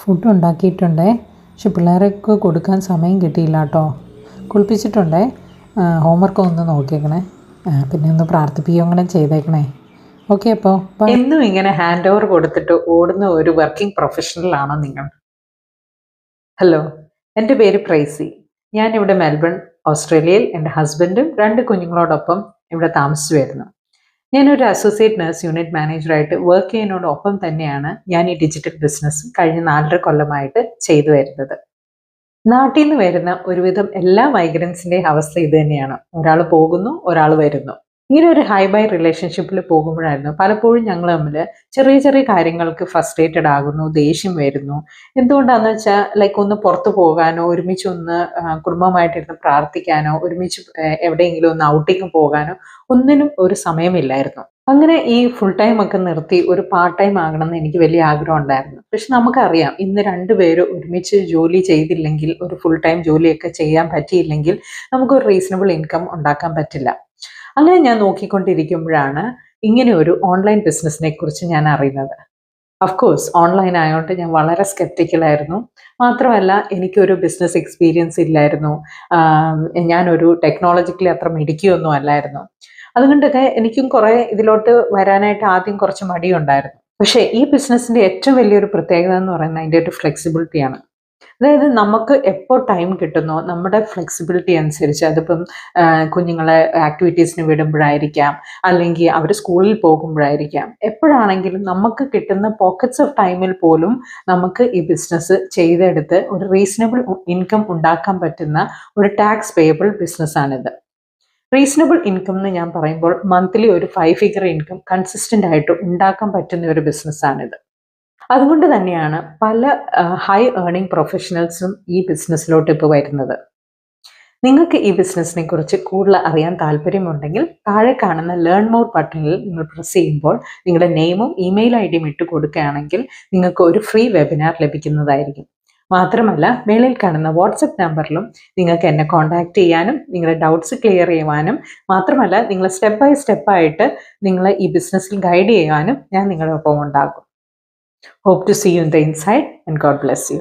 Food ഉണ്ടാക്കിയിട്ടുണ്ടേ. പക്ഷെ പിള്ളേർക്ക് കൊടുക്കാൻ സമയം കിട്ടിയില്ല കേട്ടോ. കുളിപ്പിച്ചിട്ടുണ്ടേ. ഹോംവർക്ക് ഒന്ന് നോക്കിയേക്കണേ. പിന്നെ ഒന്ന് പ്രാർത്ഥിപ്പിക്കുകയും അങ്ങനെ ചെയ്തേക്കണേ. ഓക്കെ. അപ്പോൾ എന്നും ഇങ്ങനെ ഹാൻഡ് ഓവർ കൊടുത്തിട്ട് ഓടുന്ന ഒരു വർക്കിംഗ് പ്രൊഫഷണലാണോ നിങ്ങൾ? ഹലോ, എൻ്റെ പേര് പ്രൈസി. ഞാനിവിടെ മെൽബൺ, ഓസ്ട്രേലിയയിൽ എൻ്റെ ഹസ്ബൻഡും 2 കുഞ്ഞുങ്ങളോടൊപ്പം ഇവിടെ താമസിച്ചു വരുന്നു. ഞാനൊരു അസോസിയേറ്റ് നഴ്സ് യൂണിറ്റ് മാനേജറായിട്ട് വർക്ക് ചെയ്യുന്നതോടൊപ്പം തന്നെയാണ് ഞാൻ ഈ ഡിജിറ്റൽ ബിസിനസ് കഴിഞ്ഞ 4.5 കൊല്ലമായിട്ട് ചെയ്തു വരുന്നത്. നാട്ടിൽ നിന്ന് വരുന്ന ഒരുവിധം എല്ലാ മൈഗ്രൻസിൻ്റെയും അവസ്ഥ ഇത് തന്നെയാണ്. ഒരാൾ പോകുന്നു, ഒരാൾ വരുന്നു. ഇങ്ങനെ ഒരു ഹൈ ബൈ റിലേഷൻഷിപ്പിൽ പോകുമ്പോഴായിരുന്നു പലപ്പോഴും ഞങ്ങൾ തമ്മിൽ ചെറിയ ചെറിയ കാര്യങ്ങൾക്ക് ഫ്രസ്ട്രേറ്റഡ് ആകുന്നു, ദേഷ്യം വരുന്നു. എന്തുകൊണ്ടാണെന്ന് വെച്ചാൽ ഒന്ന് പുറത്തു പോകാനോ, ഒരുമിച്ച് ഒന്ന് കുടുംബമായിട്ടിരുന്ന് പ്രാർത്ഥിക്കാനോ, ഒരുമിച്ച് എവിടെയെങ്കിലും ഒന്ന് ഔട്ടിങ് പോകാനോ ഒന്നിനും ഒരു സമയമില്ലായിരുന്നു. അങ്ങനെ ഈ ഫുൾ ടൈം ഒക്കെ നിർത്തി ഒരു പാർട്ട് ടൈം ആകണമെന്ന് എനിക്ക് വലിയ ആഗ്രഹം ഉണ്ടായിരുന്നു. പക്ഷെ നമുക്കറിയാം, ഇന്ന് 2 പേര് ഒരുമിച്ച് ജോലി ചെയ്തില്ലെങ്കിൽ, ഒരു ഫുൾ ടൈം ജോലിയൊക്കെ ചെയ്യാൻ പറ്റിയില്ലെങ്കിൽ നമുക്കൊരു റീസണബിൾ ഇൻകം ഉണ്ടാക്കാൻ പറ്റില്ല. അങ്ങനെ ഞാൻ നോക്കിക്കൊണ്ടിരിക്കുമ്പോഴാണ് ഇങ്ങനെ ഒരു ഓൺലൈൻ ബിസിനസ്സിനെ കുറിച്ച് ഞാൻ അറിയുന്നത്. അഫ്കോഴ്സ് ഓൺലൈൻ ആയതുകൊണ്ട് ഞാൻ വളരെ സ്കെപ്റ്റിക്കലായിരുന്നു. മാത്രമല്ല, എനിക്കൊരു ബിസിനസ് എക്സ്പീരിയൻസ് ഇല്ലായിരുന്നു. ഞാനൊരു ടെക്നോളജിക്കലി അത്ര മിടുക്കിയൊന്നും അല്ലായിരുന്നു. അതുകൊണ്ടൊക്കെ എനിക്കും കുറേ ഇതിലോട്ട് വരാനായിട്ട് ആദ്യം കുറച്ച് മടിയുണ്ടായിരുന്നു. പക്ഷേ ഈ ബിസിനസ്സിൻ്റെ ഏറ്റവും വലിയൊരു പ്രത്യേകത എന്ന് പറയുന്നത് അതിൻ്റെ ഒരു ഫ്ലെക്സിബിലിറ്റിയാണ്. അതായത് നമുക്ക് എപ്പോൾ ടൈം കിട്ടുന്നോ നമ്മുടെ ഫ്ലെക്സിബിലിറ്റി അനുസരിച്ച്, അതിപ്പം കുഞ്ഞുങ്ങളെ ആക്ടിവിറ്റീസിന് വിടുമ്പോഴായിരിക്കാം, അല്ലെങ്കിൽ അവർ സ്കൂളിൽ പോകുമ്പോഴായിരിക്കാം, എപ്പോഴാണെങ്കിലും നമുക്ക് കിട്ടുന്ന പോക്കറ്റ്സ് ഓഫ് ടൈമിൽ പോലും നമുക്ക് ഈ ബിസിനസ് ചെയ്തെടുത്ത് ഒരു റീസണബിൾ ഇൻകം ഉണ്ടാക്കാൻ പറ്റുന്ന ഒരു ടാക്സ് പേയബിൾ ബിസിനസ്സാണിത്. റീസണബിൾ ഇൻകം എന്ന് ഞാൻ പറയുമ്പോൾ മന്ത്ലി ഒരു 5 ഫിഗർ ഇൻകം കൺസിസ്റ്റൻ്റ് ആയിട്ട് ഉണ്ടാക്കാൻ പറ്റുന്ന ഒരു ബിസിനസ്സാണിത്. അതുകൊണ്ട് തന്നെയാണ് പല ഹൈ ഏർണിംഗ് പ്രൊഫഷണൽസും ഈ ബിസിനസ്സിലോട്ട് ഇപ്പോൾ വരുന്നത്. നിങ്ങൾക്ക് ഈ ബിസിനസ്സിനെ കുറിച്ച് കൂടുതൽ അറിയാൻ താല്പര്യമുണ്ടെങ്കിൽ താഴെ കാണുന്ന ലേൺ മോർ ബട്ടണിൽ നിങ്ങൾ പ്രസ് ചെയ്യുമ്പോൾ നിങ്ങളുടെ നെയിമും ഇമെയിൽ ഐഡിയും ഇട്ട് കൊടുക്കുകയാണെങ്കിൽ നിങ്ങൾക്ക് ഒരു ഫ്രീ വെബിനാർ ലഭിക്കുന്നതായിരിക്കും. മാത്രമല്ല, മേളിൽ കാണുന്ന വാട്സപ്പ് നമ്പറിലും നിങ്ങൾക്ക് എന്നെ കോൺടാക്റ്റ് ചെയ്യാനും നിങ്ങളുടെ ഡൗട്ട്സ് ക്ലിയർ ചെയ്യുവാനും, മാത്രമല്ല നിങ്ങൾ സ്റ്റെപ്പ് ബൈ സ്റ്റെപ്പായിട്ട് നിങ്ങളെ ഈ ബിസിനസ്സിൽ ഗൈഡ് ചെയ്യാനും ഞാൻ നിങ്ങളുടെ ഒപ്പം ഉണ്ടാകും. Hope to see you in the inside, and God bless you.